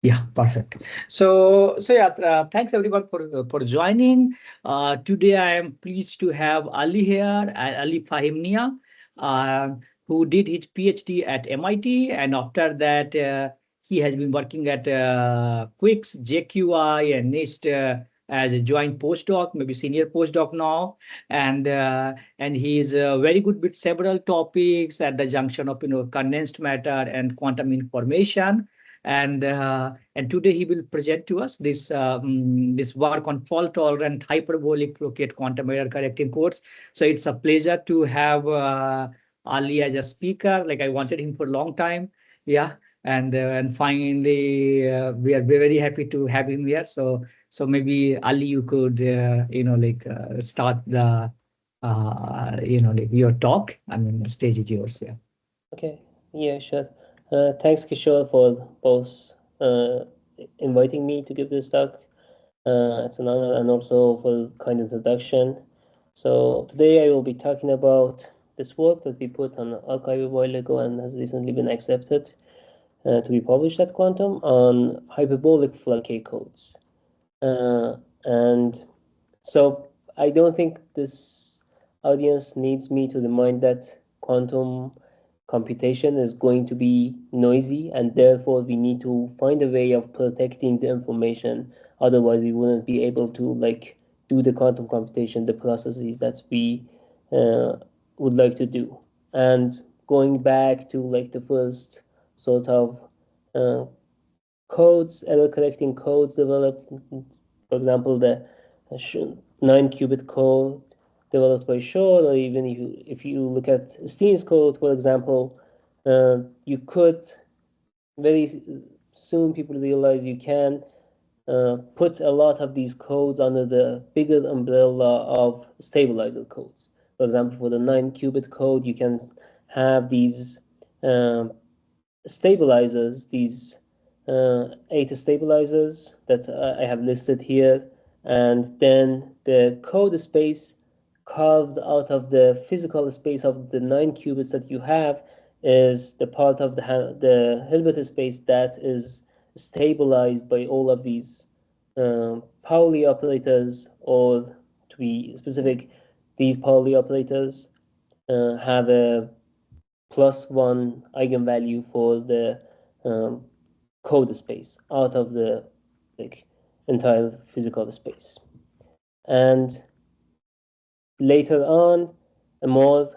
Yeah, perfect. So yeah, thanks everyone for joining. Today I am pleased to have Ali here, Ali Fahimniya, uh, who did his PhD at MIT, and after that he has been working at Quicks, JQI, and NIST as a joint postdoc, maybe senior postdoc now, and he is very good with several topics at the junction of condensed matter and quantum information and today he will present to us this work on fault-tolerant hyperbolic Floquet quantum error correcting codes. So it's a pleasure to have Ali as a speaker. Like I wanted him for a long time. Yeah, and finally we are very happy to have him here. So maybe Ali, you could start the like your talk. I mean, the stage is yours. Yeah. Okay, yeah, sure. Thanks, Kishore, for both uh, inviting me to give this talk. It's an honor, and also for the kind introduction. So today I will be talking about this work that we put on archive a while ago and has recently been accepted to be published at Quantum on hyperbolic Floquet codes. And so I don't think this audience needs me to remind that quantum computation is going to be noisy, and therefore we need to find a way of protecting the information. Otherwise, we wouldn't be able to do the quantum computation, the processes that we uh, would like to do. And going back to the first sort of uh, codes, error correcting codes developed, for example, the 9-qubit code developed by Shor, or even if you look at Steen's code, for example, you could very soon people realize you can put a lot of these codes under the bigger umbrella of stabilizer codes. For example, for the 9-qubit code, you can have these um, stabilizers, these 8 stabilizers that I have listed here, and then the code space carved out of the physical space of the 9 qubits that you have is the part of the Hilbert space that is stabilized by all of these Pauli operators, or to be specific, these Pauli operators have a +1 eigenvalue for the um, code space out of the like entire physical space. And later on, a more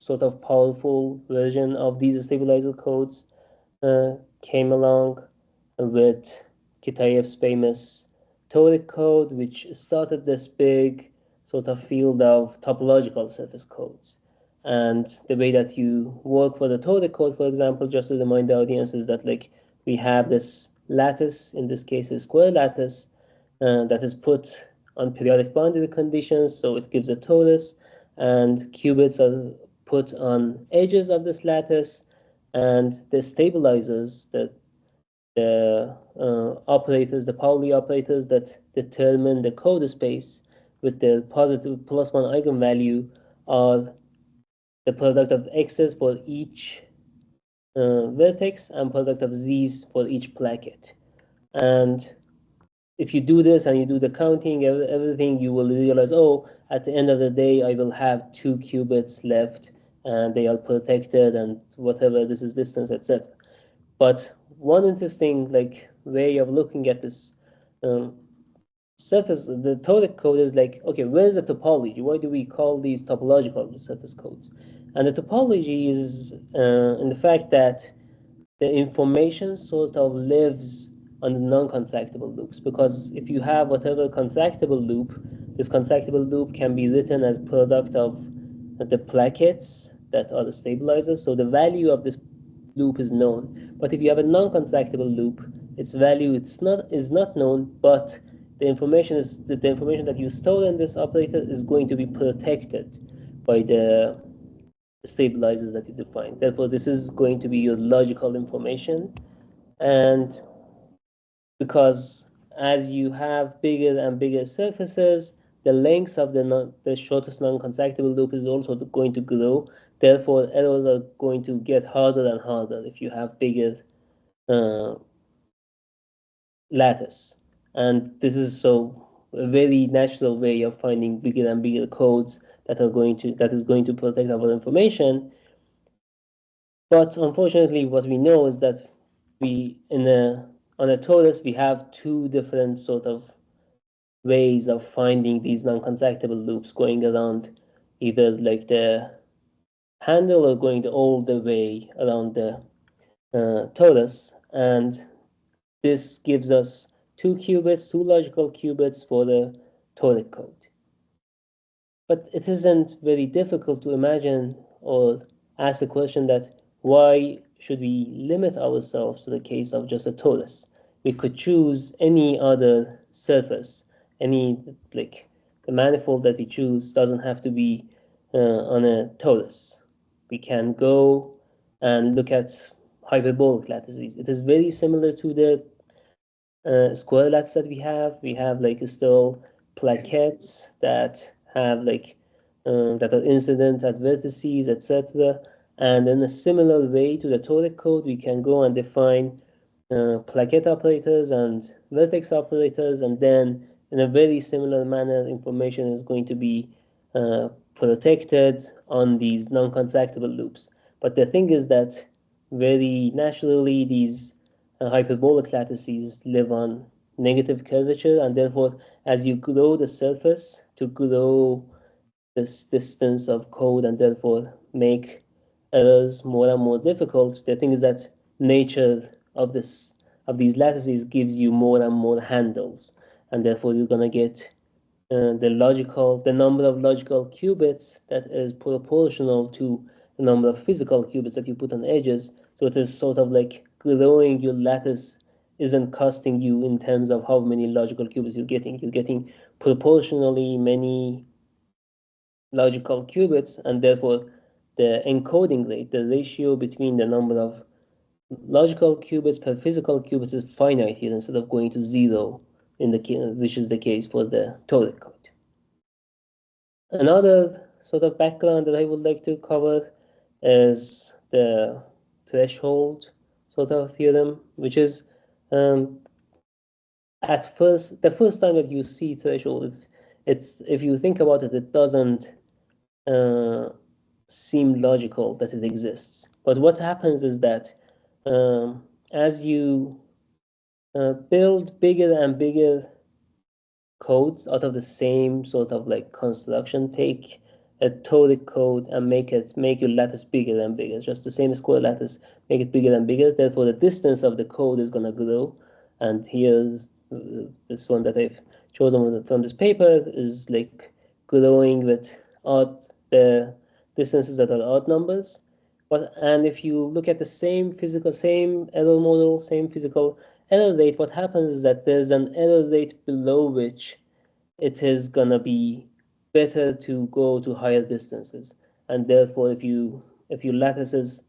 sort of powerful version of these stabilizer codes came along with Kitayev's famous toric code, which started this big sort of field of topological surface codes. And the way that you work for the toric code, for example, just to remind the audience, is that we have this lattice, in this case a square lattice, that is put on periodic boundary conditions, so it gives a torus, and qubits are put on edges of this lattice, and the stabilizers, the operators, the Pauli operators that determine the code space with the positive +1 eigenvalue, are the product of x's for each vertex and product of z's for each placket. And if you do this and you do the counting, everything, you will realize, oh, at the end of the day, I will have 2 qubits left, and they are protected, and whatever this is distance, etc. But one interesting way of looking at this surface, the toric code, is okay, where is the topology? Why do we call these topological surface codes? And the topology is in the fact that the information sort of lives on the non-contractible loops, because if you have whatever contractible loop, this contractible loop can be written as product of the plackets that are the stabilizers, so the value of this loop is known. But if you have a non-contractible loop, its value is not known, but the information that you store in this operator is going to be protected by the stabilizers that you define. Therefore, this is going to be your logical information. And because as you have bigger and bigger surfaces, the length of the shortest non-contractible loop is also going to grow. Therefore, errors are going to get harder and harder if you have bigger lattice. And this is so a very natural way of finding bigger and bigger codes that is going to protect our information. But unfortunately, what we know is that on a torus we have two different sort of ways of finding these non-contactable loops going around either like the handle or going all the way around the torus, and this gives us two logical qubits for the toric code. But it isn't very difficult to imagine or ask the question that why should we limit ourselves to the case of just a torus? We could choose any other surface, any like the manifold that we choose doesn't have to be on a torus. We can go and look at hyperbolic lattices. It is very similar to the square lattice that we have. We have like still plaquettes that have like that are incident at vertices, etc. And in a similar way to the toric code, we can go and define plaquette operators and vertex operators, and then in a very similar manner, information is going to be protected on these non-contactable loops. But the thing is that very naturally, these hyperbolic lattices live on negative curvature, and therefore, as you grow the surface to grow this distance of code and therefore make errors more and more difficult, the thing is that nature of these lattices gives you more and more handles, and therefore you're gonna get the number of logical qubits that is proportional to the number of physical qubits that you put on edges. So it is sort of like growing your lattice isn't costing you in terms of how many logical qubits you're getting. You're getting proportionally many logical qubits, and therefore the encoding rate, the ratio between the number of logical qubits per physical qubits is finite here instead of going to zero which is the case for the toric code. Another sort of background that I would like to cover is the threshold sort of theorem, which is at first the first time that you see threshold, it's if you think about it, it doesn't seem logical that it exists. But what happens is that as you build bigger and bigger codes out of the same sort of like construction, take a toric code and make your lattice bigger and bigger. It's just the same square lattice, make it bigger and bigger. Therefore, the distance of the code is gonna grow. And here's this one that I've chosen from this paper is like growing with the distances that are odd numbers. And if you look at the same error model, same physical error rate, what happens is that there's an error rate below which it is gonna be better to go to higher distances. And therefore, if your lattice is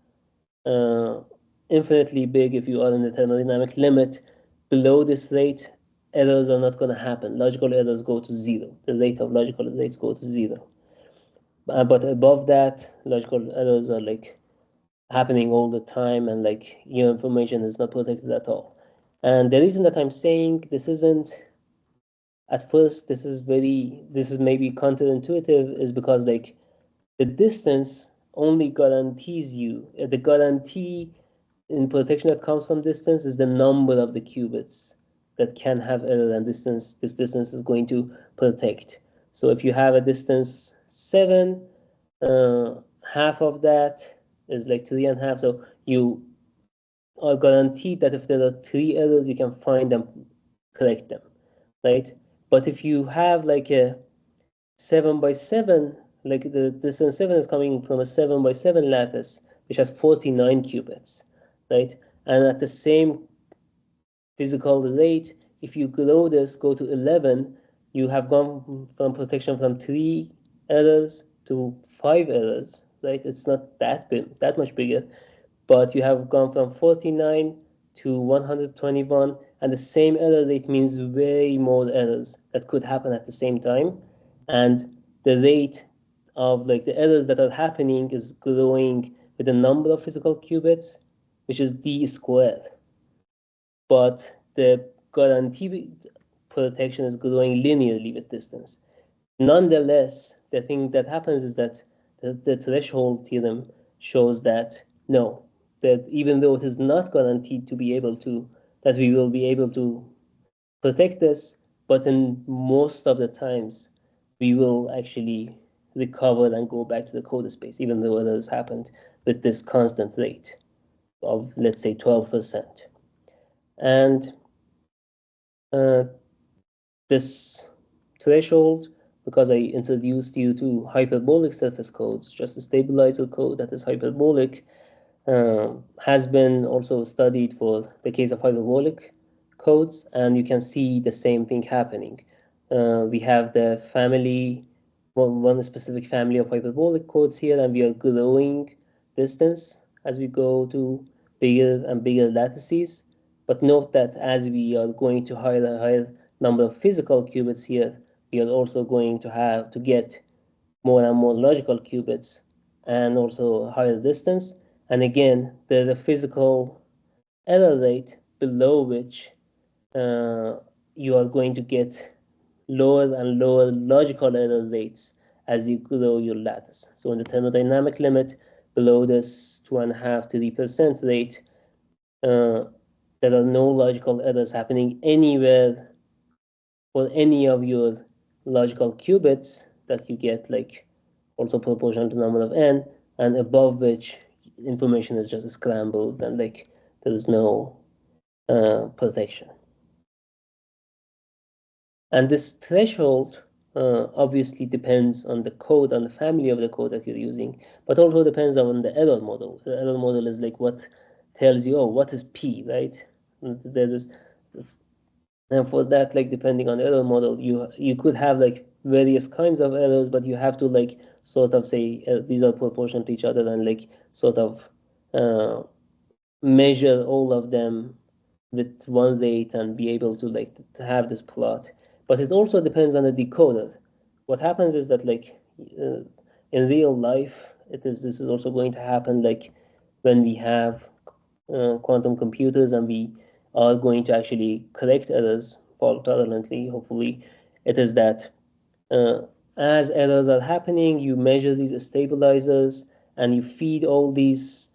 infinitely big, if you are in the thermodynamic limit, below this rate, errors are not gonna happen. Logical errors go to zero. The rate of logical errors go to zero. But above that, logical errors are like happening all the time, and like your information is not protected at all. And the reason that I'm saying this isn't at first, this is maybe counterintuitive, is because like the distance only guarantees you the guarantee in protection that comes from distance is the number of the qubits that can have error, and this distance is going to protect. So if you have a distance 7, half of that is like 3.5. So you are guaranteed that if there are 3 errors, you can find them, correct them, right? But if you have like a 7 by 7, like the distance 7 is coming from a 7 by 7 lattice, which has 49 qubits, right? And at the same physical rate, if you grow this, go to 11, you have gone from protection from 3 errors to 5 errors, right? It's not that much bigger, but you have gone from 49 to 121, and the same error rate means way more errors that could happen at the same time, and the rate of like the errors that are happening is growing with the number of physical qubits, which is d squared. but the guaranteed protection is growing linearly with distance. Nonetheless, the thing that happens is that the threshold theorem shows that no, that even though it is not guaranteed to be able to, that we will be able to protect this, but in most of the times, we will actually recover and go back to the code space, even though it has happened with this constant rate of, let's say, 12%. And this threshold, because I introduced you to hyperbolic surface codes, just a stabilizer code that is hyperbolic, has been also studied for the case of hyperbolic codes, and you can see the same thing happening. We have the family, one specific family of hyperbolic codes here, and we are growing distance as we go to bigger and bigger lattices. But note that as we are going to higher and higher number of physical qubits here, we are also going to have to get more and more logical qubits and also higher distance. And again, there's a physical error rate below which you are going to get lower and lower logical error rates as you grow your lattice. So in the thermodynamic limit, below this 2.5–3% rate, there are no logical errors happening anywhere for any of your logical qubits that you get, like also proportional to the number of n, and above which information is just scrambled and like there is no protection. And this threshold obviously depends on the code, on the family of the code that you're using, but also depends on the error model. The error model is like what tells you, oh, what is P, right? And there is, and for that, like depending on the error model, you could have like various kinds of errors, but you have to like sort of say these are proportional to each other and like sort of measure all of them with one rate and be able to like to have this plot. But it also depends on the decoder. What happens is that like in real life, this is also going to happen like when we have quantum computers and we are going to actually correct errors fault tolerantly, hopefully. It is that uh, as errors are happening, you measure these stabilizers and you feed all these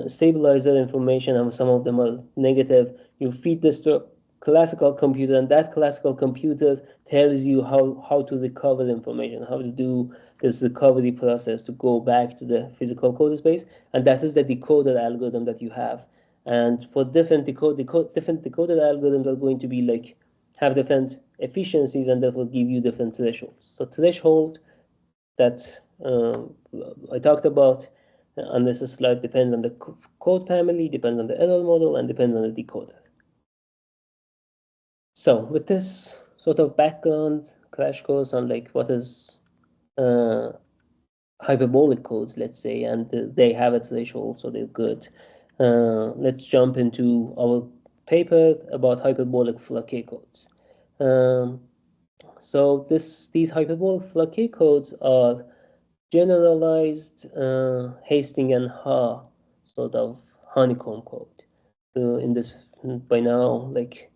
stabilizer information, and some of them are negative. You feed this to a classical computer, and that classical computer tells you how to recover information, how to do this recovery process to go back to the physical code space, and that is the decoder algorithm that you have. And for different different decoder algorithms are going to be like have different efficiencies and that will give you different thresholds. So threshold that I talked about on this slide depends on the code family, depends on the error model, and depends on the decoder. So with this sort of background crash course on like what is hyperbolic codes, let's say, and they have a threshold, so they're good. Let's jump into our paper about hyperbolic Floquet codes. So these hyperbolic Floquet codes are generalized Hastings and Ha sort of honeycomb code. In this by now like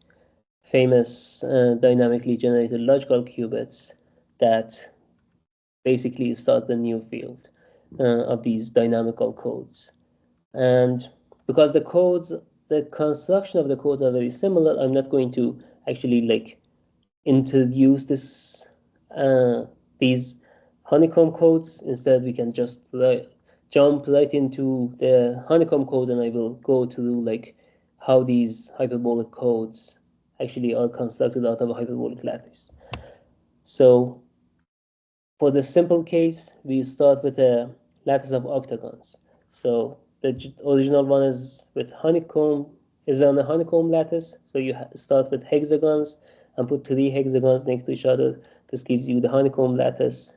famous dynamically generated logical qubits that basically start the new field of these dynamical codes. And because the construction of the codes are very similar, I'm not going to actually like introduce these honeycomb codes. Instead, we can just jump right into the honeycomb codes, and I will go through like how these hyperbolic codes actually are constructed out of a hyperbolic lattice. So for the simple case, we start with a lattice of octagons. So the original one is with honeycomb, is on a honeycomb lattice. So you start with hexagons and put 3 hexagons next to each other. This gives you the honeycomb lattice.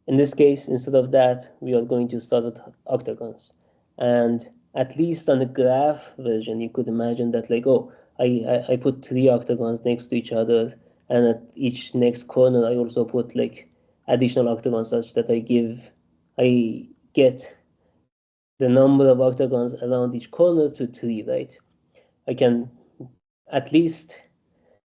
In this case, instead of that, we are going to start with octagons. And at least on the graph version, you could imagine that like, oh, I put 3 octagons next to each other, and at each next corner, I also put like additional octagons such that I get the number of octagons around each corner to 3, right? I can at least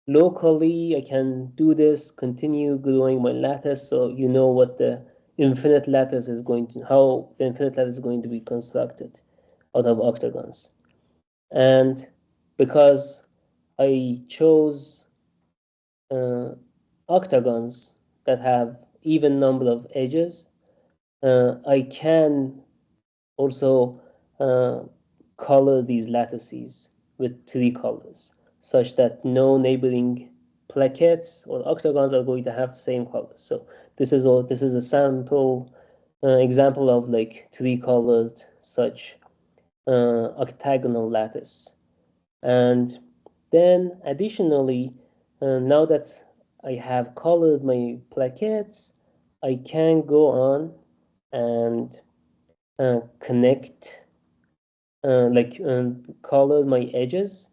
locally, I can do this, continue growing my lattice, so you know what the infinite lattice is going to, how the infinite lattice is going to be constructed out of octagons. And because I chose octagons that have even number of edges, I can also color these lattices with 3 colors, such that no neighboring plaquettes or octagons are going to have the same colors. So this is a sample example of like 3-colored such octagonal lattice. And then additionally, now that I have colored my plaquettes, I can go on and connect, color my edges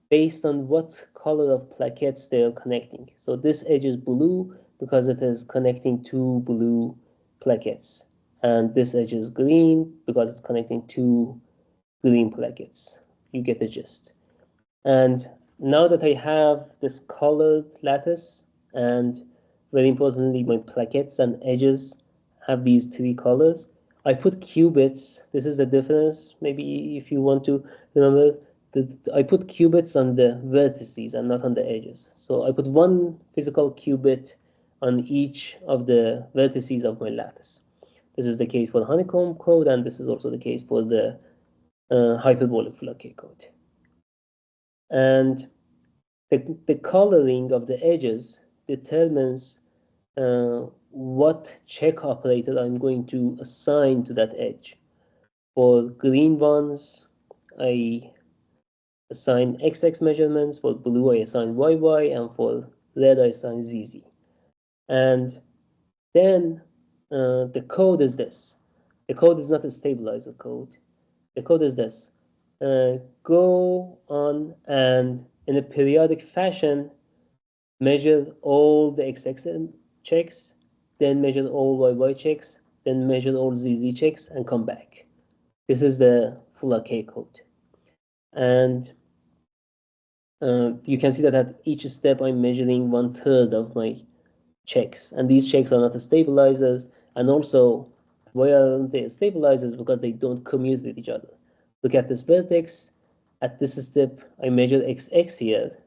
based on what color of plaquettes they are connecting. So this edge is blue because it is connecting 2 blue plaquettes. And this edge is green because it's connecting 2 green plaquettes. You get the gist. And now that I have this colored lattice, and very importantly, my plaquettes and edges have these 3 colors, I put qubits. This is the difference. Maybe if you want to remember, I put qubits on the vertices and not on the edges. So I put 1 physical qubit on each of the vertices of my lattice. This is the case for the honeycomb code, and this is also the case for the hyperbolic Floquet code. And the coloring of the edges determines what check operator I'm going to assign to that edge. For green ones, I assign XX measurements, for blue I assign YY, and for red I assign ZZ. And then the code is this. The code is not a stabilizer code. The code is this. Go on and in a periodic fashion measure all the XX checks, then measure all YY checks, then measure all ZZ checks, and come back. This is the Floquet code. And you can see that at each step I'm measuring 1/3 of my checks. And these checks are not the stabilizers. And also, why aren't they stabilizers? Because they don't commute with each other. Look at this vertex. At this step, I measure XX here,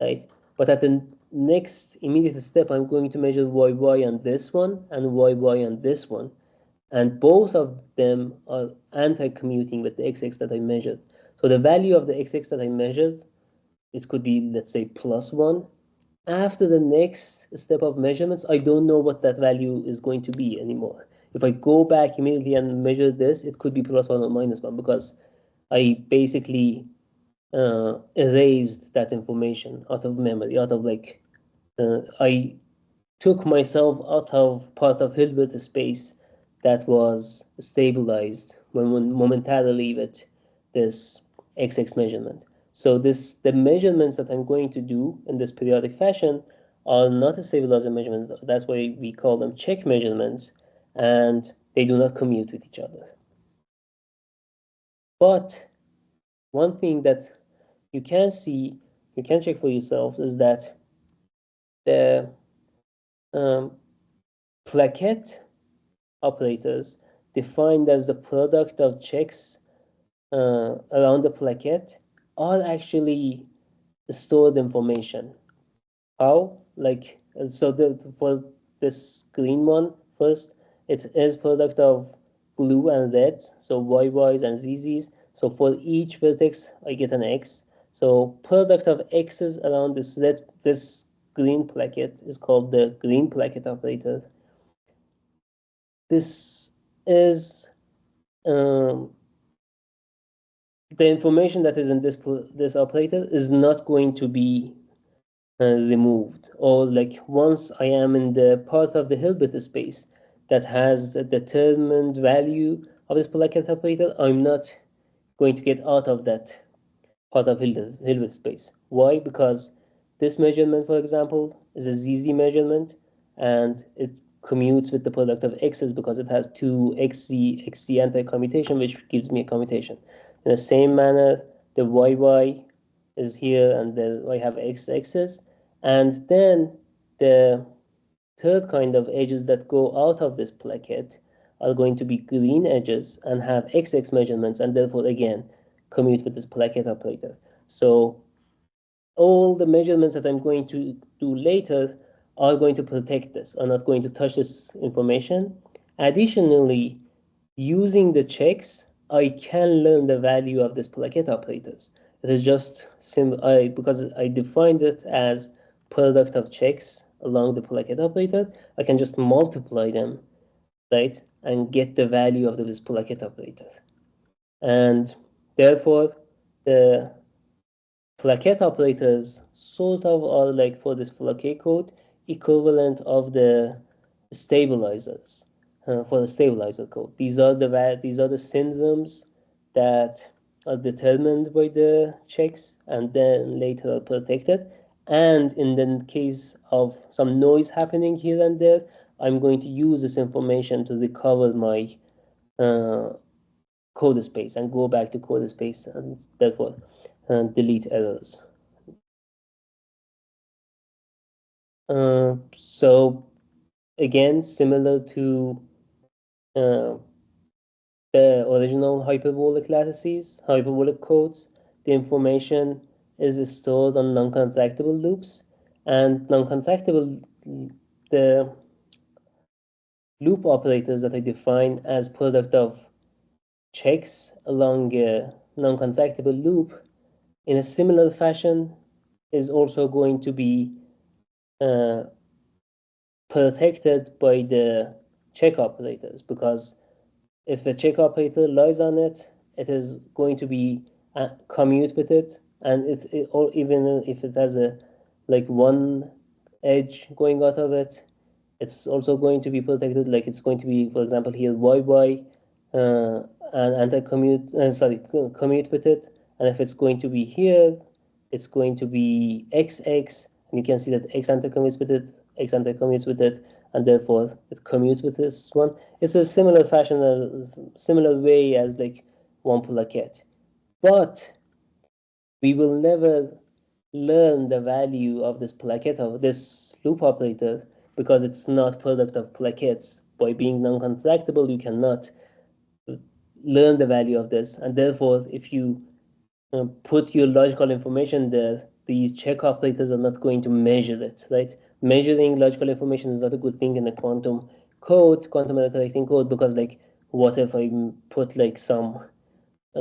right? But at the next immediate step, I'm going to measure YY on this one and YY on this one. And both of them are anti-commuting with the XX that I measured. So the value of the XX that I measured, it could be, let's say, +1. After the next step of measurements, I don't know what that value is going to be anymore. If I go back immediately and measure this, it could be +1 or -1 because I basically erased that information out of memory, out of like, I took myself out of part of Hilbert space that was stabilized momentarily with this XX measurement. So the measurements that I'm going to do in this periodic fashion are not a stabilizer measurements. That's why we call them check measurements, and they do not commute with each other. But one thing that you can see, you can check for yourselves, is that the plaquette operators defined as the product of checks around the plaquette are actually stored information. How? Like, so for this green one, first, it is product of blue and red, so YYs and ZZs. So for each vertex, I get an X. So product of X's around this green plaquette is called the green plaquette operator. This is the information that is in this operator is not going to be removed, or like once I am in the part of the Hilbert space that has a determined value of this plaquette operator, I'm not going to get out of that part of Hilbert space. Why? Because this measurement, for example, is a ZZ measurement, and it commutes with the product of x's because it has 2 xz anti-commutation, which gives me a commutation. In the same manner, the yy is here, and then I have x-axis, and then the third kind of edges that go out of this plaquette are going to be green edges and have x measurements, and therefore again commute with this plaquette operator. So all the measurements that I'm going to do later are going to protect this, are not going to touch this information. Additionally, using the checks, I can learn the value of this plaquette operators. It is just because I defined it as product of checks along the plaquette operator, I can just multiply them, right, and get the value of this plaquette operator. And therefore, the plaquette operators sort of are like, for this Floquet code, equivalent of the stabilizers for the stabilizer code. These are the syndromes that are determined by the checks and then later are protected. And in the case of some noise happening here and there, I'm going to use this information to recover my code space and go back to code space, and therefore delete errors. So again, similar to the original hyperbolic lattices, hyperbolic codes, the information is stored on non-contactable loops, and non-contactable, the loop operators that I define as product of checks along a non-contactable loop in a similar fashion is also going to be protected by the check operators, because if a check operator lies on it, it is going to be commute with it, and or even if it has a like one edge going out of it, it's also going to be protected. Like it's going to be, for example, here y and anti-commute, commute with it, and if it's going to be here, it's going to be xx, and you can see that x anti-commutes with it, x anti-commutes with it, and therefore it commutes with this one. It's a similar fashion, similar way as like one plaquette, but we will never learn the value of this plaquette, of this loop operator, because it's not product of plaquettes. By being non-contactable, you cannot learn the value of this, and therefore if you put your logical information there, these check operators are not going to measure it, right? Measuring logical information is not a good thing in the quantum code, quantum error correcting code, because like, what if I put like some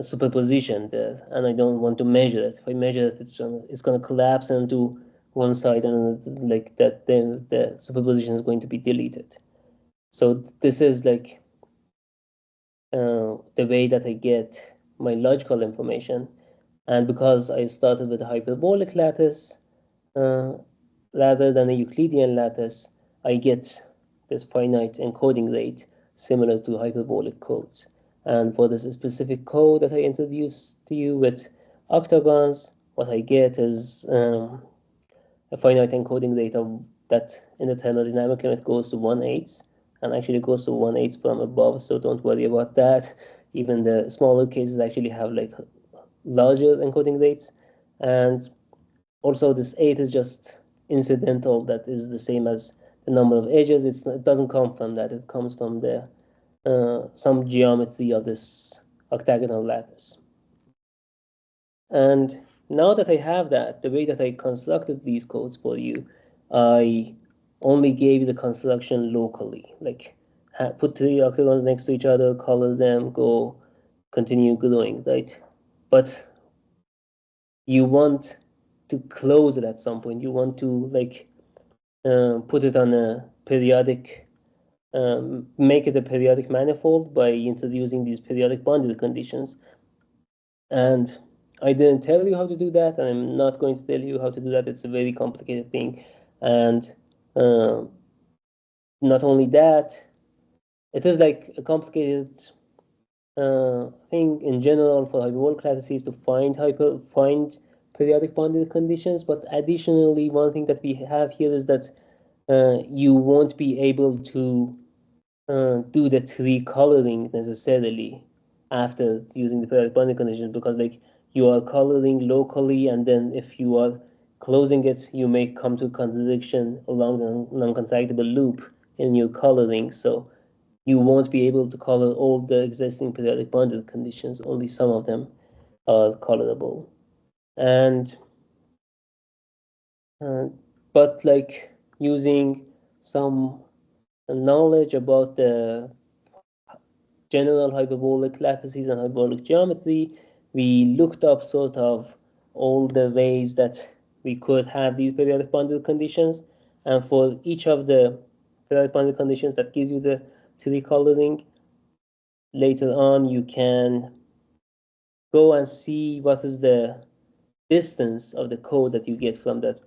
superposition there and I don't want to measure it? If I measure it, it's gonna collapse into one side, and like that, then the superposition is going to be deleted. So this is like the way that I get my logical information. And because I started with a hyperbolic lattice rather than a Euclidean lattice, I get this finite encoding rate similar to hyperbolic codes. And for this specific code that I introduced to you with octagons, what I get is a finite encoding rate of that in the thermodynamic limit goes to 1/8, and actually goes to 1/8 from above, so don't worry about that. Even the smaller cases actually have like larger encoding rates. And also this 8 is just incidental, that is the same as the number of edges. It doesn't come from that, it comes from the some geometry of this octagonal lattice. And now that I have that, the way that I constructed these codes for you, I only gave you the construction locally, like put 3 octagons next to each other, color them, go continue growing, right? But you want to close it at some point. You want to like put it on a periodic, make it a periodic manifold by introducing these periodic boundary conditions. And I didn't tell you how to do that, and I'm not going to tell you how to do that. It's a very complicated thing. And not only that, it is like a complicated thing in general for hyperbolic lattices to find periodic boundary conditions. But additionally, one thing that we have here is that you won't be able to do the tree coloring necessarily after using the periodic boundary conditions, because like you are coloring locally, and then if you are closing it, you may come to contradiction along the non-contactable loop in your coloring. So you won't be able to color all the existing periodic boundary conditions, only some of them are colorable. And but like using some knowledge about the general hyperbolic lattices and hyperbolic geometry, we looked up sort of all the ways that we could have these periodic boundary conditions, and for each of the periodic boundary conditions that gives you the 3D coloring, later on you can go and see what is the distance of the code that you get from that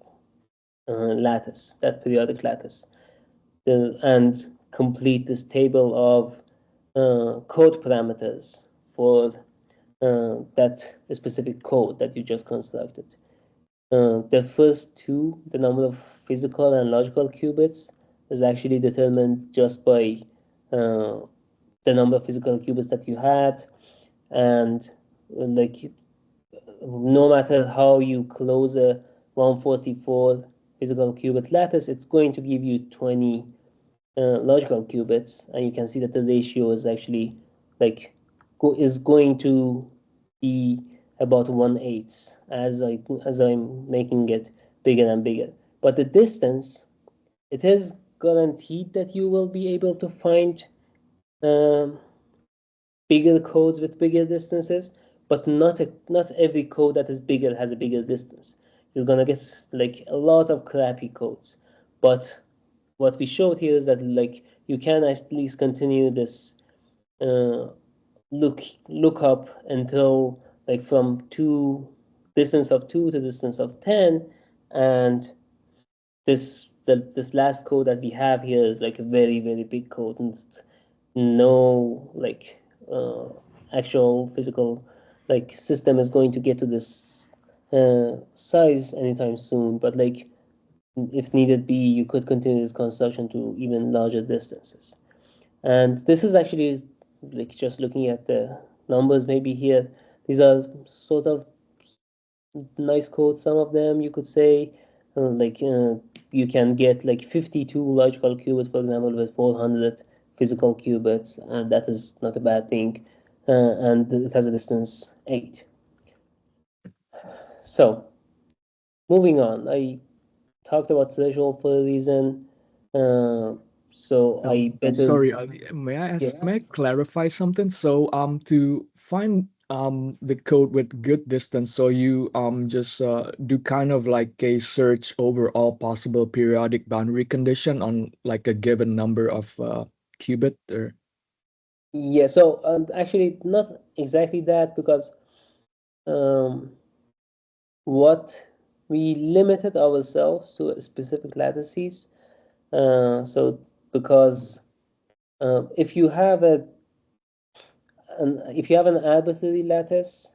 lattice, that periodic lattice, and complete this table of code parameters for that specific code that you just constructed. The first two, the number of physical and logical qubits, is actually determined just by the number of physical qubits that you had, and like no matter how you close a 144 physical qubit lattice, it's going to give you 20 logical qubits, and you can see that the ratio is actually like is going to be about 1/8 as I'm making it bigger and bigger. But the distance, it is guaranteed that you will be able to find um, bigger codes with bigger distances, but not every code that is bigger has a bigger distance. You're gonna get like a lot of crappy codes, but what we showed here is that like you can at least continue this uh, look up until like from distance of 2 to distance of 10, and this last code that we have here is like a very big code, and no like uh, actual physical like system is going to get to this size anytime soon, but like if needed be, you could continue this construction to even larger distances. And this is actually like just looking at the numbers maybe here. These are sort of nice codes, some of them you could say. You can get like 52 logical qubits, for example, with 400 physical qubits, and that is not a bad thing. And it has a distance 8. So, moving on, I talked about threshold for a reason. Uh, so I better, Sorry, Ali, may I ask, yes. may I clarify something? So, to find the code with good distance, so you just do kind of like a search over all possible periodic boundary condition on like a given number of qubit or Yeah, so actually, not exactly that, because um, what we limited ourselves to specific lattices. So because if you have if you have an arbitrary lattice,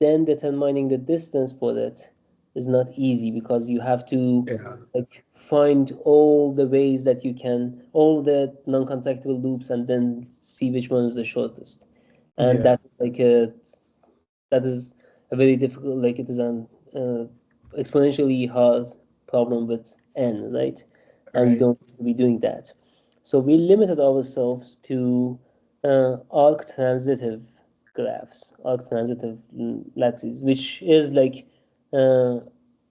then determining the distance for it is not easy, because you have to yeah, like find all the ways that you can, all the non-contactable loops, and then see which one is the shortest. And yeah, that is a very difficult, like it is an exponentially hard problem with n, right? And you right, don't be doing that. So we limited ourselves to arc transitive graphs, arc transitive lattices, which is like uh,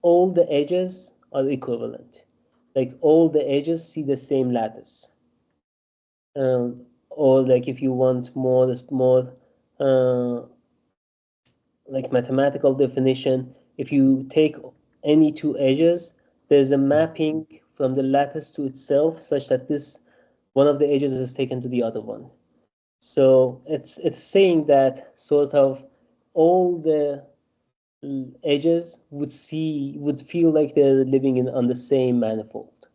all the edges are equivalent. Like all the edges see the same lattice. Or like if you want more uh, like mathematical definition, if you take any two edges, there's a mapping from the lattice to itself such that this one of the edges is taken to the other one. So it's saying that sort of all the edges would feel like they're living in on the same manifold.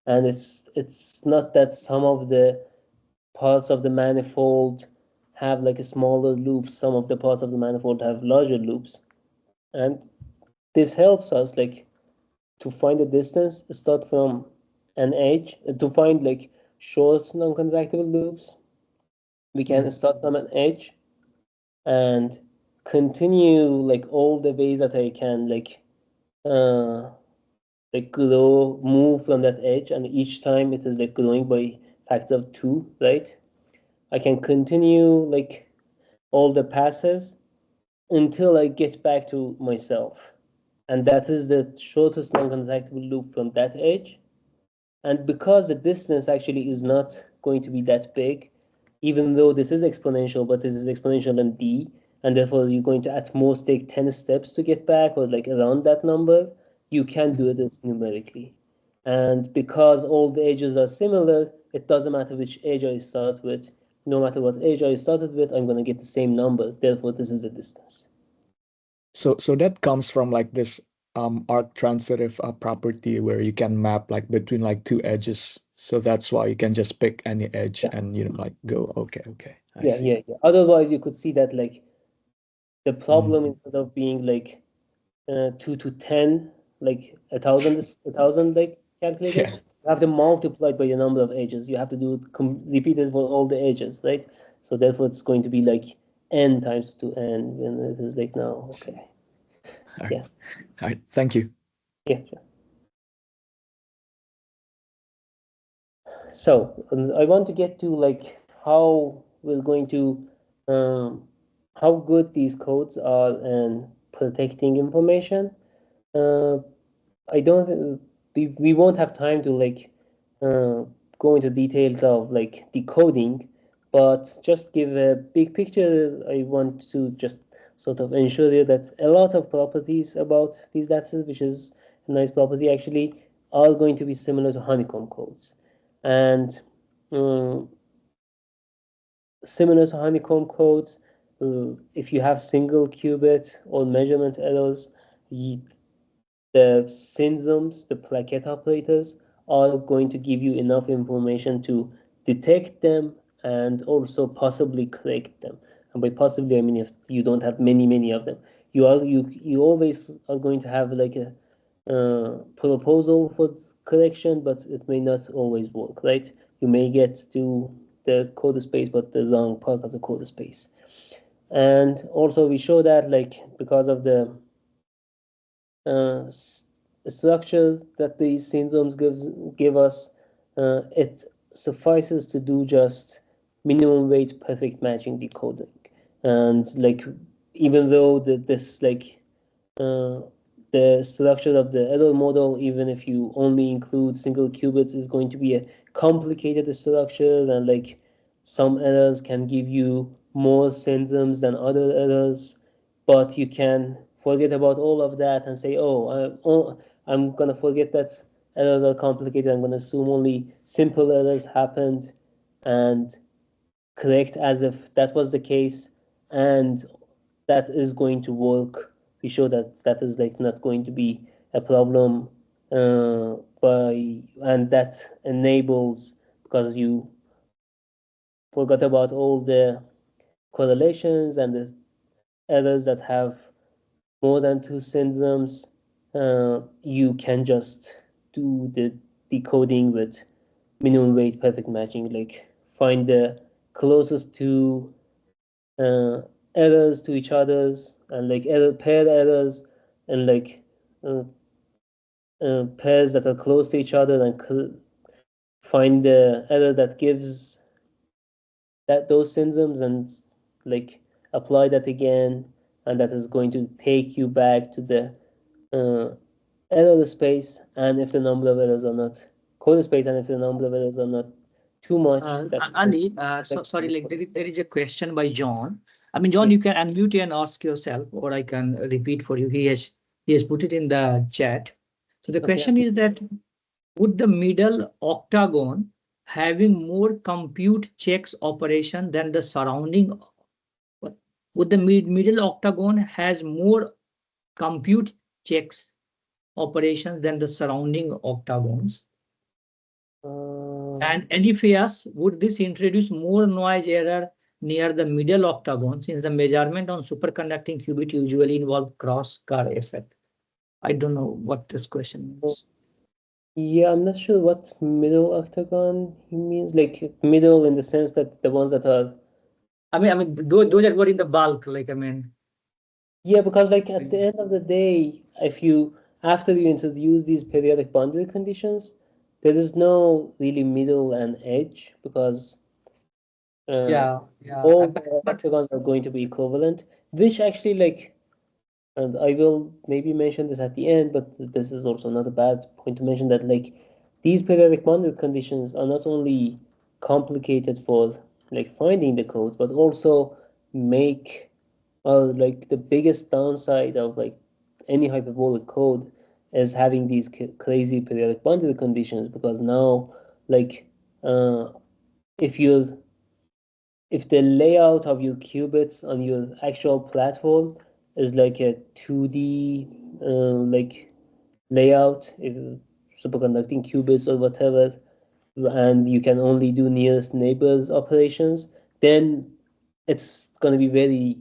And it's not that some of the parts of the manifold have like a smaller loops, some of the parts of the manifold have larger loops. And this helps us like to find a distance, start from an edge, to find like short non-contractible loops. We can mhm, start from an edge and continue like all the ways that I can like move from that edge, and each time it is like growing by factor of 2, right? I can continue like all the passes until I get back to myself. And that is the shortest non-contactable loop from that edge. And because the distance actually is not going to be that big, even though this is exponential, but this is exponential in d, and therefore you're going to at most take 10 steps to get back, or like around that number, you can do it numerically. And because all the edges are similar, it doesn't matter which edge I start with. No matter what edge I started with, I'm going to get the same number. Therefore, this is the distance. So that comes from like this arc transitive property where you can map like between like two edges. So that's why you can just pick any edge Yeah. and like go, okay. I Yeah, see. yeah. Otherwise, you could see that like the problem instead of being like 2 to 10, like a thousand like calculated, Yeah. you have to multiply it by the number of edges. You have to do it repeat it for all the edges, right? So therefore, it's going to be like n times 2n, and it is like now, okay. All right. Yeah. All right. Thank you. Yeah, sure. So I want to get to like how we're going to how good these codes are in protecting information. I don't we won't have time to like uh, go into details of like decoding, but just give a big picture. I want to just sort of ensure you that a lot of properties about these datasets, which is a nice property actually, are going to be similar to honeycomb codes. And um, similar to honeycomb codes, if you have single qubit or measurement errors, the synonyms, the plaquette operators, are going to give you enough information to detect them and also possibly correct them. And by possibly, I mean if you don't have many of them, you always are going to have like a proposal for correction, but it may not always work, right? You may get to the code space, but the wrong part of the code space. And also we show that like because of the uh, structure that these syndromes give us, it suffices to do just minimum weight perfect matching decoding. And like even though this like uh, the structure of the error model, even if you only include single qubits, is going to be a complicated structure, and like some errors can give you more symptoms than other errors, but you can forget about all of that and say, I'm gonna forget that errors are complicated. I'm gonna assume only simple errors happened and correct as if that was the case, and that is going to work. We show that that is like not going to be a problem, and that enables, because you forgot about all the correlations and the errors that have more than two syndromes, you can just do the decoding with minimum weight perfect matching, like find the closest two uh, errors to each others, and like pair errors, and like uh, pairs that are close to each other, and find the error that gives those syndromes, and like apply that again, and that is going to take you back to the uh, error space. And if the number of errors are not code space, and if the number of errors are not too much, that Ali, sorry, like there is a question by John. I mean, John, yeah. you can unmute and ask yourself, or I can repeat for you. He has put it in the chat. So the Okay. question is that would the middle octagon having more compute checks operation than the surrounding? Would the middle octagon has more compute checks operations than the surrounding octagons? And if yes, would this introduce more noise error near the middle octagon, since the measurement on superconducting qubit usually involve cross-car effect? I don't know what this question means. Yeah, I'm not sure what middle octagon he means. Like middle in the sense that the ones that are. I mean, those are what in the bulk, like, I mean. Yeah, because like at the end of the day, if you after you introduce these periodic boundary conditions, there is no really middle and edge because Yeah. all But the octagons are going to be equivalent, which actually like, and I will maybe mention this at the end, but this is also not a bad point to mention that like these periodic boundary conditions are not only complicated for like finding the codes, but also make like the biggest downside of like any hyperbolic code is having these crazy periodic boundary conditions because now like uh, if you if the layout of your qubits on your actual platform is like a 2D like layout, if superconducting qubits or whatever, and you can only do nearest neighbors operations, then it's going to be very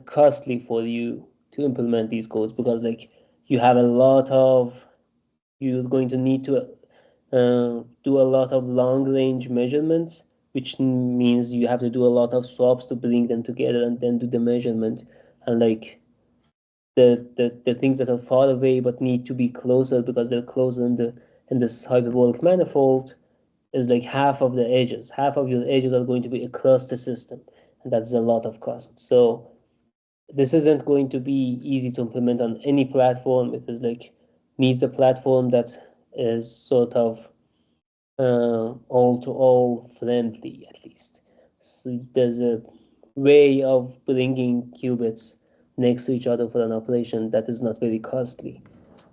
costly for you to implement these codes because like you have a lot of you're going to need to do a lot of long range measurements, which means you have to do a lot of swaps to bring them together and then do the measurement. And like the things that are far away but need to be closer because they're closer in this hyperbolic manifold is like half of the edges. Half of your edges are going to be across the system, and that's a lot of cost. So this isn't going to be easy to implement on any platform. It is like needs a platform that is sort of all-to-all friendly, at least. So there's a way of bringing qubits next to each other for an operation that is not very costly,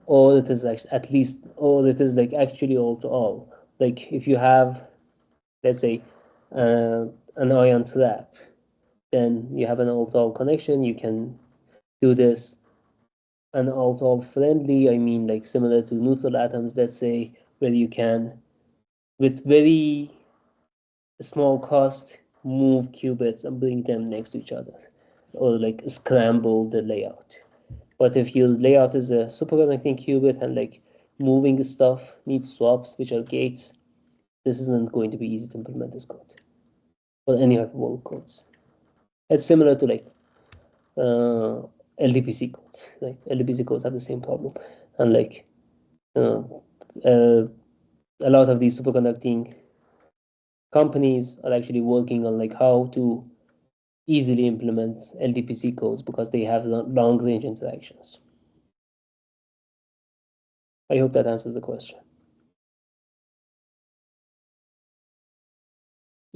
or it is actually, at least, or it is like actually all-to-all. Like if you have, let's say, uh, an ion trap, then you have an all-to-all connection. You can do this and all friendly, I mean like similar to neutral atoms, let's say, where you can, with very small cost, move qubits and bring them next to each other, or like scramble the layout. But if your layout is a superconducting qubit and like moving stuff needs swaps, which are gates, this isn't going to be easy to implement this code or any hyperbolic codes. It's similar to like uh, LDPC codes. Like LDPC codes have the same problem, and like uh, uh, a lot of these superconducting companies are actually working on like how to easily implement LDPC codes because they have long range interactions. I hope that answers the question.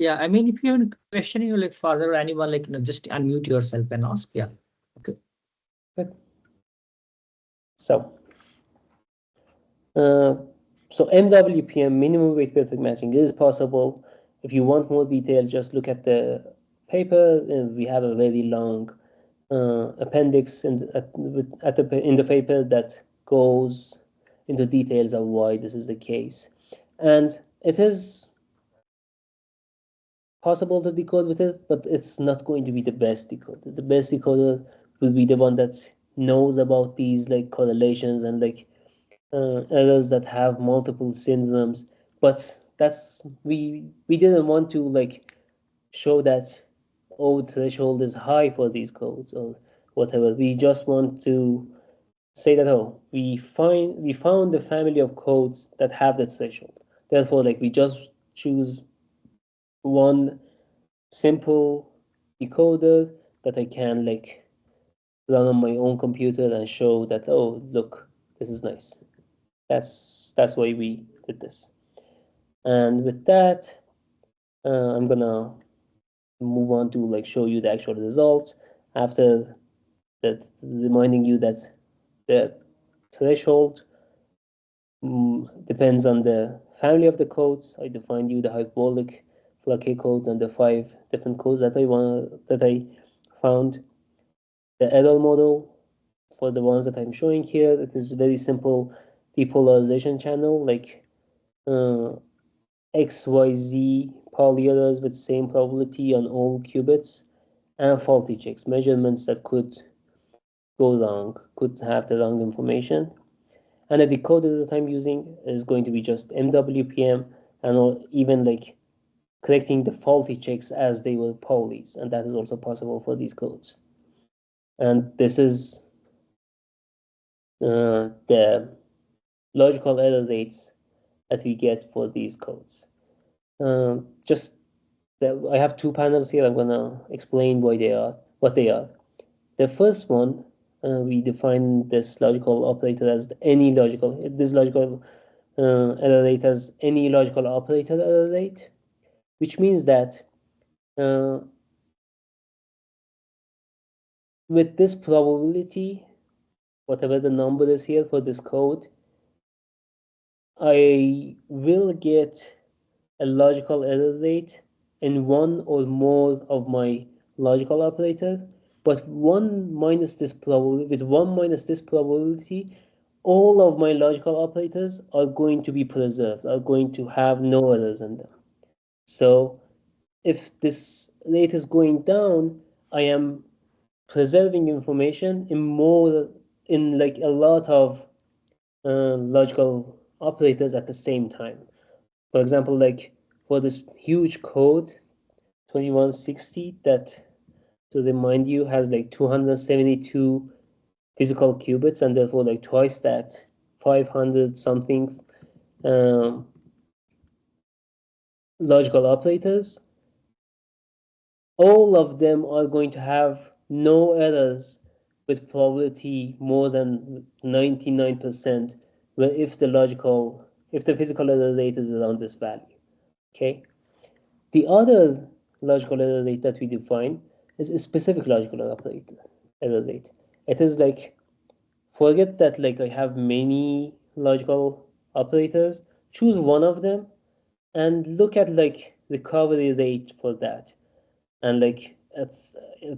yeah, I mean, if you have a question, you like further, anyone like just unmute yourself and ask. Yeah. Okay. Good. So, uh, so MWPM, minimum weight perfect matching, is possible. If you want more details, just look at the paper. We have a very long appendix in the paper that goes into details of why this is the case. And it is possible to decode with it, but it's not going to be the best decoder. The best decoder will be the one that knows about these like correlations and like errors that have multiple syndromes. But that's we didn't want to like show that oh threshold is high for these codes or whatever. We just want to say that oh we found the family of codes that have that threshold. Therefore, like we just choose one simple decoder that I can like run on my own computer and show that oh look, this is nice. That's why we did this. And with that, I'm gonna move on to like show you the actual results after that, reminding you that the threshold depends on the family of the codes. I defined you the hyperbolic Floquet codes and the 5 different codes that I found. The error model for the ones that I'm showing here, it is very simple depolarization channel like uh, XYZ Pauli errors with same probability on all qubits and faulty checks, measurements that could go wrong, could have the wrong information. And the decoder that I'm using is going to be just MWPM and even like correcting the faulty checks as they were Pauli's, and that is also possible for these codes. And this is the logical error rates that we get for these codes. Just I have two panels here. I'm gonna explain what they are. The first one, we define this logical operator as any logical. This logical error rate as any logical operator error rate, which means that with this probability, whatever the number is here for this code, I will get a logical error rate in one or more of my logical operator, but one minus this probability, with one minus this probability, all of my logical operators are going to be preserved, are going to have no errors in them. So if this rate is going down, I am preserving information in like a lot of logical operators at the same time. For example, like for this huge code 2160 that, to remind you, has like 272 physical qubits and therefore like twice that, 500 something um, logical operators, all of them are going to have no errors with probability more than 99%, where if the physical error rate is around this value. Okay. The other logical error rate that we define is a specific logical error rate. It is like, forget that like I have many logical operators, choose one of them and look at like recovery rate for that. And like at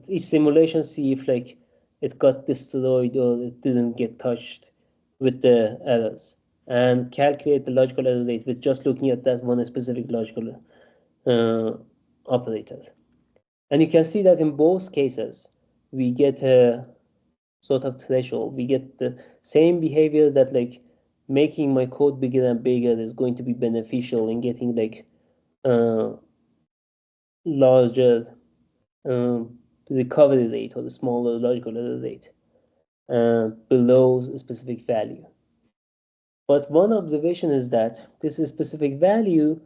each simulation, see if like it got destroyed or it didn't get touched with the errors, and calculate the logical error rate with just looking at that one specific logical operator. And you can see that in both cases, we get a sort of threshold. We get the same behavior that like making my code bigger and bigger is going to be beneficial in getting like larger recovery rate or the smaller logical error rate below a specific value. But one observation is that this specific value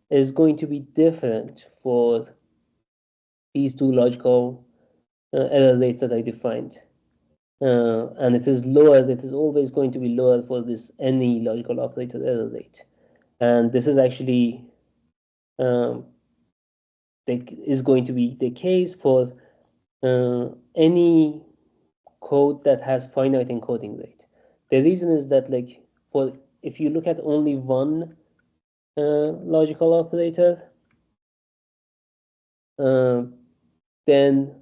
is going to be different for these two logical error rates that I defined. And it is lower, it is always going to be lower for this any logical operator error rate. And this is actually is going to be the case for any code that has finite encoding rate. The reason is that like for if you look at only one logical operator, then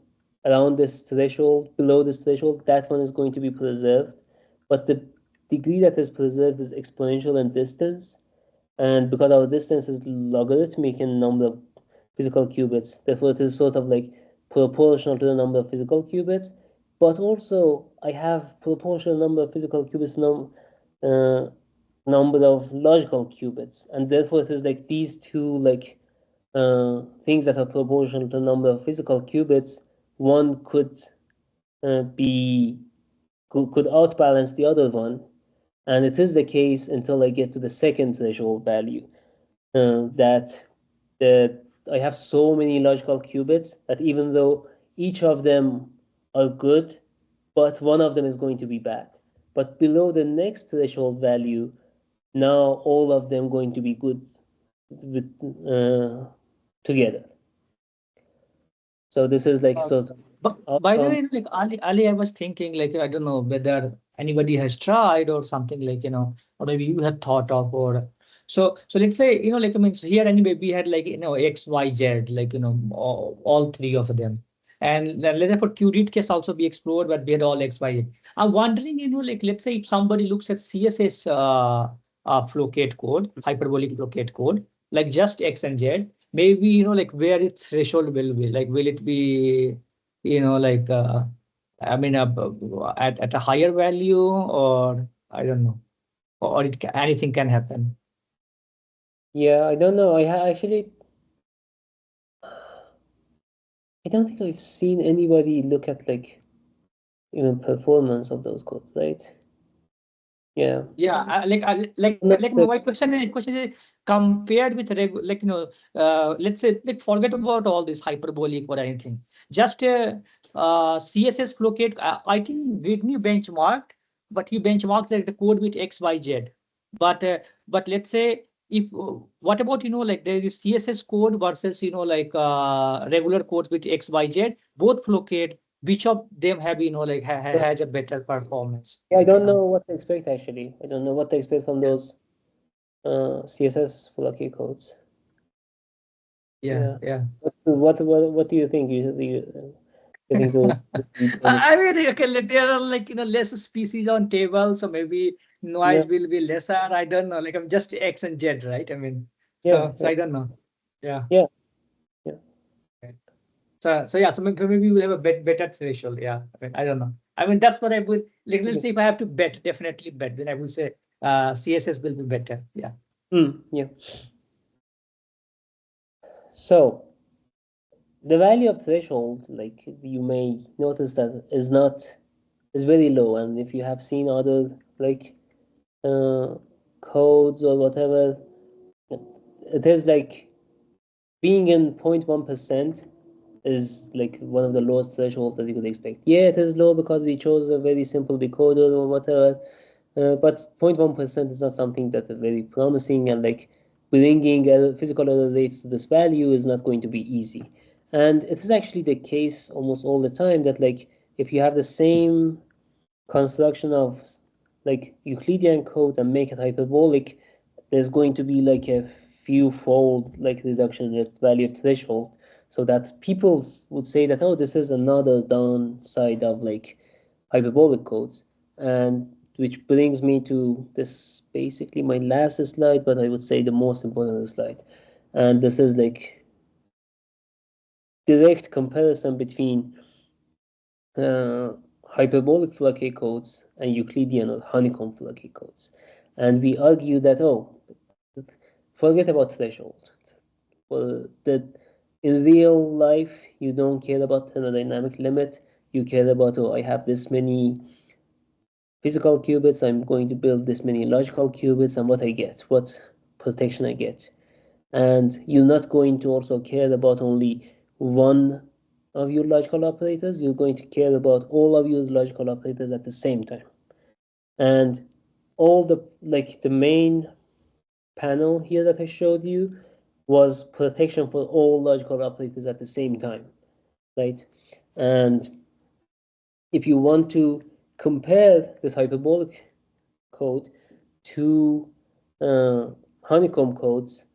around this threshold, below this threshold, that one is going to be preserved. But the degree that is preserved is exponential in distance. And because our distance is logarithmic in number of physical qubits, therefore it is sort of like proportional to the number of physical qubits. But also I have proportional number of physical qubits number of logical qubits. And therefore it is like these two like things that are proportional to the number of physical qubits, one could could outbalance the other one, and it is the case until I get to the second threshold value, that I have so many logical qubits that even though each of them are good, but one of them is going to be bad. But below the next threshold value, now all of them going to be good with together. So this is like sort of But by the way, like Ali, I was thinking, like, I don't know whether anybody has tried or something like, or maybe you have thought of, or so let's say, like, I mean, so here anyway, we had like, X, Y, Z, like, all three of them. And let's say for QRead case also be explored, but we had all X, Y, Z. I'm wondering, like, let's say if somebody looks at CSS Floquet code, hyperbolic Floquet code, like just X and Z, maybe, like where its threshold will be, like, will it be, like, I mean, at a higher value, or I don't know, or anything can happen. Yeah, I don't know. Actually, I don't think I've seen anybody look at like even performance of those codes, right? Yeah. Yeah, like my question is compared with let's say like forget about all this hyperbolic or anything. Just CSS Flowcate. I think Whitney benchmarked, but he benchmarked like the code with X Y Z. But let's say if what about like there is CSS code versus regular code with X Y Z, both Flowcate. Which of them have like has a better performance? Yeah, I don't know what to expect actually. I don't know what to expect from those CSS Flocky codes. Yeah, yeah. What do you think? You think will I mean, okay, there are like less species on table, so maybe yeah, noise will be lesser. I don't know. Like I'm just X and Z, right? I mean, yeah, so I don't know. Yeah. yeah, yeah. Okay. So yeah, so maybe we'll have a better threshold. Yeah. I mean, I don't know. I mean, that's what I would like. Let's Okay. say if I have to bet, definitely bet. Then I will say CSS will be better. Yeah. Yeah. So the value of threshold, like you may notice that is very low, and if you have seen other like uh, codes or whatever, it is like being in 0.1% is like one of the lowest thresholds that you could expect. Yeah, it is low because we chose a very simple decoder or whatever, but 0.1% is not something that is very promising, and like bringing physical error rates to this value is not going to be easy. And it is actually the case almost all the time that like if you have the same construction of like Euclidean codes and make it hyperbolic, there's going to be like a few fold like reduction in the value of threshold, so that people would say that, oh, this is another downside of like hyperbolic codes. And which brings me to this basically my last slide, but I would say the most important slide. And this is like direct comparison between uh, hyperbolic Floquet codes and Euclidean or honeycomb Floquet codes. And we argue that, oh, forget about threshold. Well, that in real life, you don't care about thermodynamic limit. You care about, oh, I have this many physical qubits, I'm going to build this many logical qubits, and what I get, what protection I get. And you're not going to also care about only one of your logical operators, you're going to care about all of your logical operators at the same time. And all the like the main panel here that I showed you was protection for all logical operators at the same time, right? And if you want to compare this hyperbolic code to honeycomb codes,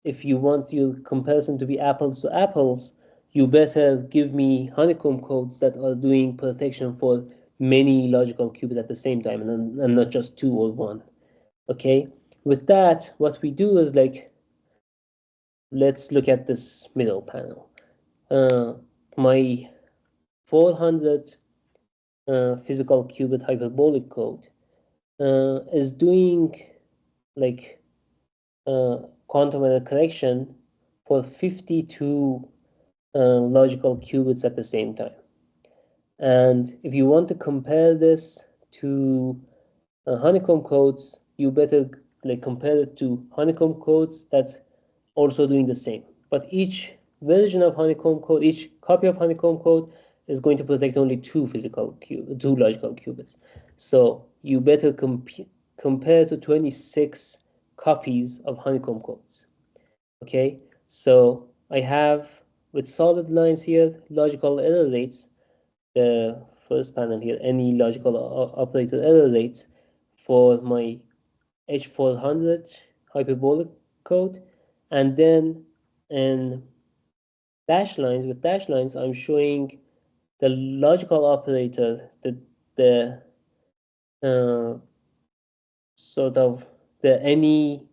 if you want your comparison to be apples to apples, you better give me honeycomb codes that are doing protection for many logical qubits at the same time, and not just two or one. Okay, with that, what we do is like, let's look at this middle panel. My 400 physical qubit hyperbolic code is doing like quantum error correction for 52 logical qubits at the same time. And if you want to compare this to honeycomb codes, you better like compare it to honeycomb codes that's also doing the same. But each version of honeycomb code, each copy of honeycomb code is going to protect only two logical qubits. So you better compare to 26 copies of honeycomb codes. Okay, so I have with solid lines here logical error rates. The first panel here, any logical operator error rates for my H400 hyperbolic code, and then in dash lines, with dash lines, I'm showing the logical operator, the uh, sort of the any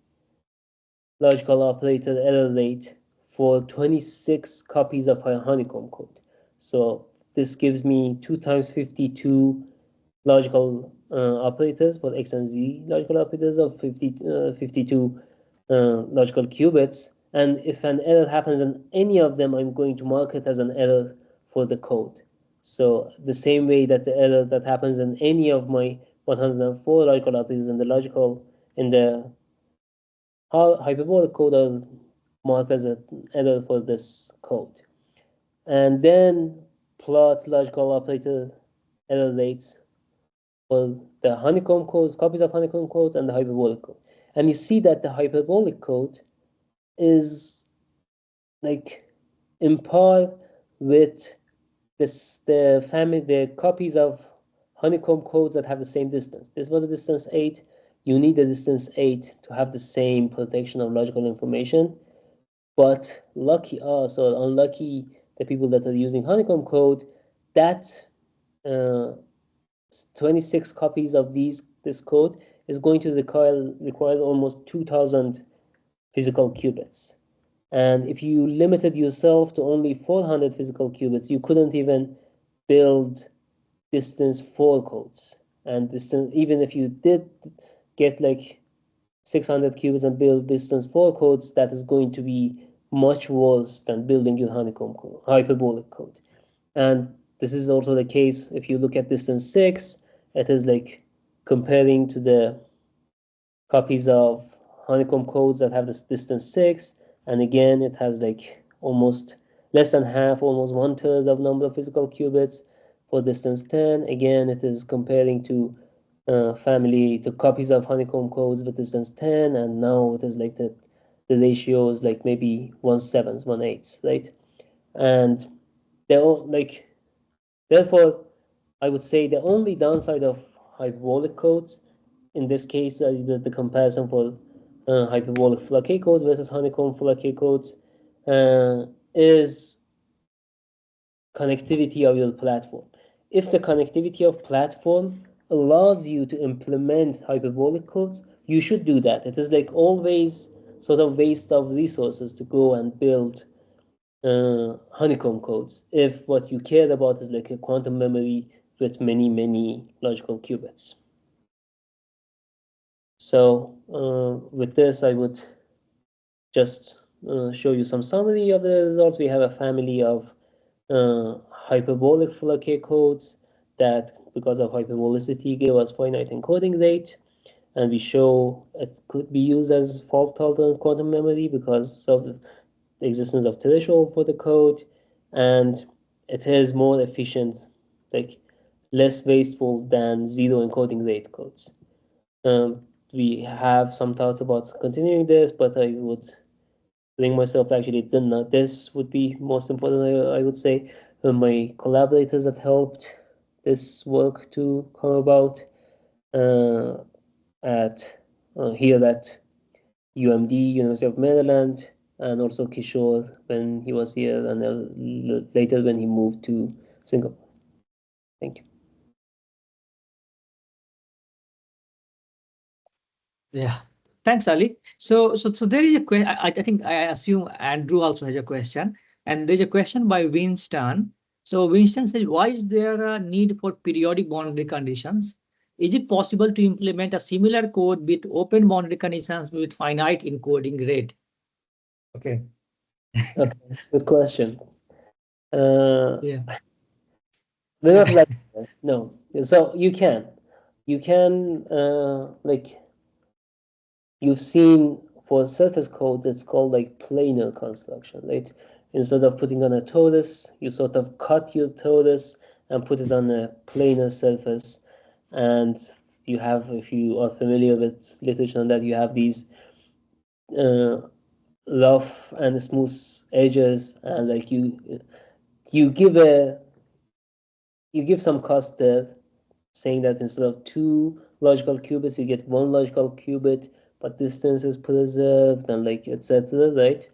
logical operator error rate for 26 copies of a honeycomb code. So this gives me 2 times 52 logical operators for x and z logical operators of 52 logical qubits. And if an error happens in any of them, I'm going to mark it as an error for the code. So the same way that the error that happens in any of my 104 logical operators in the hyperbolic code are marked as an error for this code. And then plot logical operator error rates for the honeycomb codes, copies of honeycomb codes, and the hyperbolic code. And you see that the hyperbolic code is like in par with the copies of honeycomb codes that have the same distance. This was a distance 8. You need a distance 8 to have the same protection of logical information. But lucky us or unlucky the people that are using honeycomb code, that 26 copies of this code is going to require almost 2,000 physical qubits. And if you limited yourself to only 400 physical qubits, you couldn't even build distance 4 codes. And distance, even if you did get like 600 qubits and build distance 4 codes, that is going to be much worse than building your honeycomb code, hyperbolic code. And this is also the case if you look at distance 6. It is like comparing to the copies of honeycomb codes that have this distance 6, and again it has like almost less than half, almost 1/3 of number of physical qubits. For distance 10, again it is comparing to copies of honeycomb codes with distance 10, and now it is like the ratio is like maybe 1/7, 1/8, right? And they're all like, therefore I would say the only downside of hyperbolic codes in this case, the comparison for hyperbolic Floquet codes versus honeycomb Floquet codes is connectivity of your platform. If the connectivity of platform allows you to implement hyperbolic codes, you should do that. It is like always sort of waste of resources to go and build honeycomb codes if what you care about is like a quantum memory with many logical qubits. So with this, I would just show you some summary of the results. We have a family of hyperbolic Floquet codes that, because of hyperbolicity, give us finite encoding rate. And we show it could be used as fault-tolerant quantum memory because of the existence of threshold for the code. And it is more efficient, like less wasteful than zero encoding rate codes. We have some thoughts about continuing this, but I would bring myself to actually this would be most important, I would say. My collaborators that helped this work to come about at here at UMD, University of Maryland, and also Kishore when he was here, and later when he moved to Singapore. Thank you. Yeah. Thanks, Ali. So there is a question. I think I assume Andrew also has a question, and there's a question by Winston. So Winston says, why is there a need for periodic boundary conditions? Is it possible to implement a similar code with open boundary conditions with finite encoding rate? Okay. Okay, good question. Yeah. We're not like no. So you can like you've seen for surface codes, it's called like planar construction, right? Instead of putting on a torus, you sort of cut your torus and put it on a planar surface. And you have, if you are familiar with literature on that, you have these rough and smooth edges, and like you give some cost there, saying that instead of 2 logical qubits, you get 1 logical qubit, but distance is preserved and like etc. Right?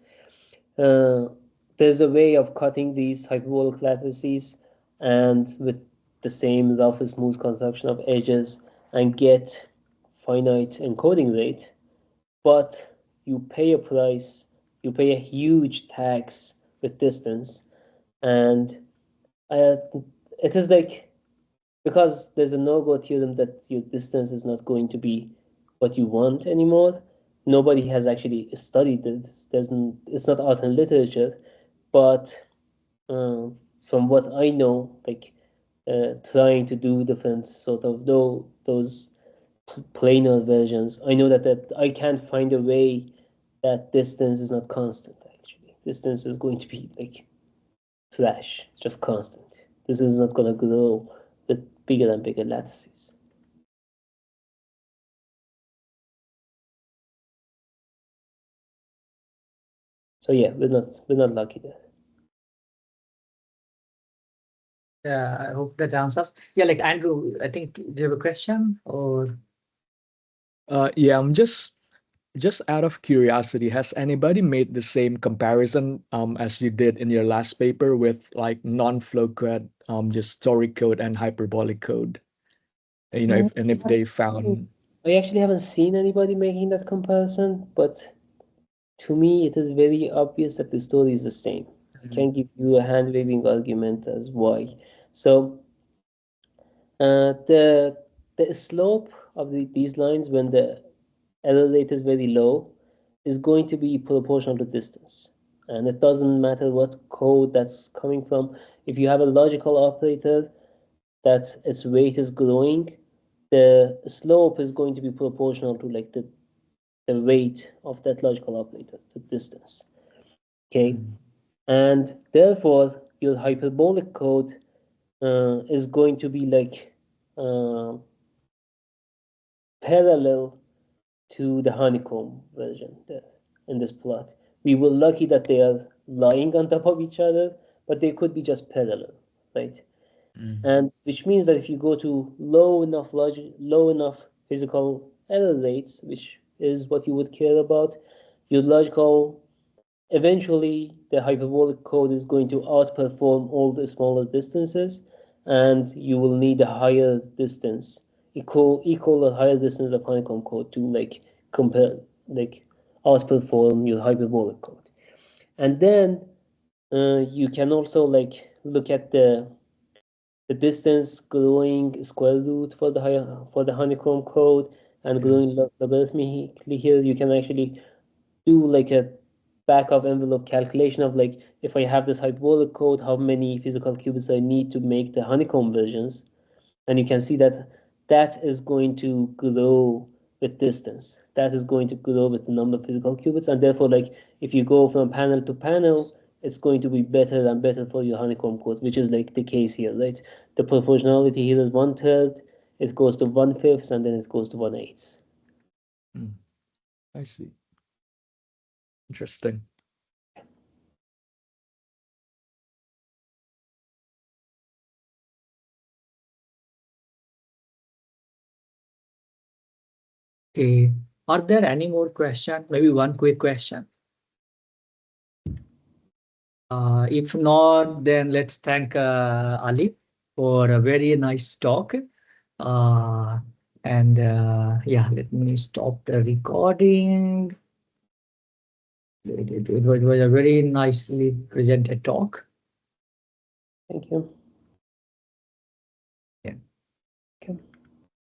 There's a way of cutting these hyperbolic lattices and with the same rough and smooth construction of edges and get finite encoding rate, but you pay a price, you pay a huge tax with distance, and it is like, because there's a no-go theorem that your distance is not going to be what you want anymore. Nobody has actually studied this. It's not out in literature, but from what I know, like trying to do different sort of those planar versions, I know that I can't find a way that distance is not constant. Actually, distance is going to be like slash, just constant. This is not going to grow with bigger and bigger lattices. So yeah, we're not lucky there. Yeah, I hope that answers. Yeah, like Andrew, I think, do you have a question or? Yeah, I'm just out of curiosity, has anybody made the same comparison as you did in your last paper with like non-Floquet, just story code and hyperbolic code? You know, if they found. I actually haven't seen anybody making that comparison, but to me, it is very obvious that the story is the same. I can give you a hand-waving argument as why. So the slope of these lines when the error rate is very low is going to be proportional to distance. And it doesn't matter what code that's coming from. If you have a logical operator that its weight is growing, the slope is going to be proportional to like the weight of that logical operator, the distance. Okay, and therefore your hyperbolic code is going to be like parallel to the honeycomb version there in this plot. We were lucky that they are lying on top of each other, but they could be just parallel, right? And which means that if you go to low enough low enough physical error rates, which is what you would care about, your logical eventually the hyperbolic code is going to outperform all the smaller distances, and you will need a higher distance, equal or higher distance of honeycomb code to like compare, like outperform your hyperbolic code. And then you can also like look at the distance growing square root for the honeycomb code and growing logarithmically here. You can actually do like a back of envelope calculation of like if I have this hyperbolic code, how many physical qubits I need to make the honeycomb versions, and you can see that that is going to grow with distance. That is going to grow with the number of physical qubits, and therefore, like if you go from panel to panel, it's going to be better and better for your honeycomb codes, which is like the case here, right? The proportionality here is 1/3, it goes to 1/5, and then it goes to 1/8. I see. Interesting. Okay. Are there any more questions? Maybe one quick question. If not, then let's thank Ali for a very nice talk. And yeah, let me stop the recording. It was a very nicely presented talk. Thank you.